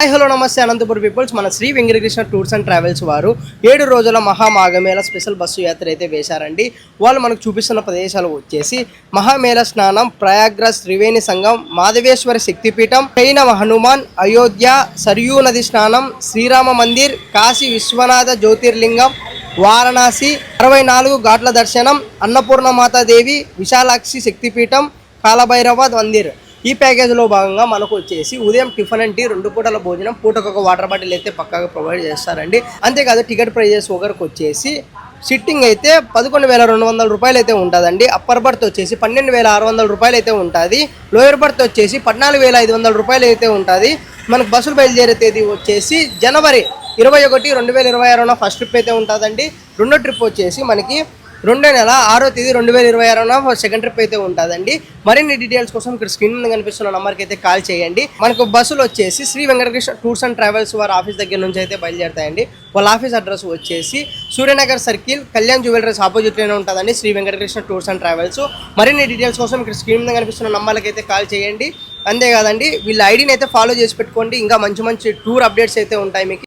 Hi hello నమస్తే Anantapuram peoples. మన Sri Venkatakrishna tours and travels వారు 7 రోజుల మహామాఘమేళ స్పెషల్ బస్సు యాత్ర అయితే వేశారండి. వాళ్ళు మనకు చూపిస్తున్న ప్రదేశాలు వచ్చేసి మహామేళ స్నానం, ప్రయాగ్రాజ్ త్రివేణి సంఘం, మాధవేశ్వర శక్తిపీఠం, చైనవ హనుమాన్, అయోధ్య, సరియూ నది స్నానం, శ్రీరామ మందిర్, కాశీ విశ్వనాథ జ్యోతిర్లింగం, వారణాసి, 64 ఘాట్ల దర్శనం, అన్నపూర్ణమాతాదేవి, విశాలాక్షి శక్తిపీఠం, కాలభైరవ మందిర్. ఈ ప్యాకేజ్లో భాగంగా మనకు వచ్చేసి ఉదయం టిఫిన్ అండి, 2 పూటల భోజనం, పూటకొక వాటర్ బాటిల్ అయితే పక్కాగా ప్రొవైడ్ చేస్తారండి. అంతేకాదు టికెట్ ప్రైజెస్ ఒకరికి వచ్చేసి సిట్టింగ్ అయితే 11,200 రూపాయలు అయితే ఉంటుందండి. అప్పర్ బర్త్ వచ్చేసి 12,600 రూపాయలు అయితే ఉంటుంది. లోయర్ బర్త్ వచ్చేసి 14,500 రూపాయలు అయితే ఉంటుంది. మనకు బస్సులు బయలుదేరే తేదీ వచ్చేసి జనవరి 21, 2026 ఫస్ట్ ట్రిప్ అయితే ఉంటుందండి. రెండో ట్రిప్ వచ్చేసి మనకి 2వ నెల 6వ తేదీ 2026 సెకండ్ ట్రిప్ అయితే ఉంటుందండి. మరిన్ని డీటెయిల్స్ కోసం ఇక్కడ స్క్రీన్ మీద కనిపిస్తున్న నెంబర్కి అయితే కాల్ చేయండి. మనకు బస్సులు వచ్చేసి Sri Venkatakrishna tours and travels వారి ఆఫీస్ దగ్గర నుంచి అయితే బయలుదేరుతాయండి. వాళ్ళ ఆఫీస్ అడ్రస్ వచ్చేసి సూర్యనగర్ సర్కిల్, కళ్యాణ్ జ్యువెలరీస్ ఆపోజిట్లోనే ఉంటుందండి Sri Venkatakrishna tours and travels. మరిన్ని డీటెయిల్స్ కోసం ఇక్కడ స్క్రీన్ మీద కనిపిస్తున్న నెంబర్కి అయితే కాల్ చేయండి. అంతేకాదండి వీళ్ళ ఐడిని అయితే ఫాలో చేసి పెట్టుకోండి. ఇంకా మంచి టూర్ అప్డేట్స్ అయితే ఉంటాయి మీకు.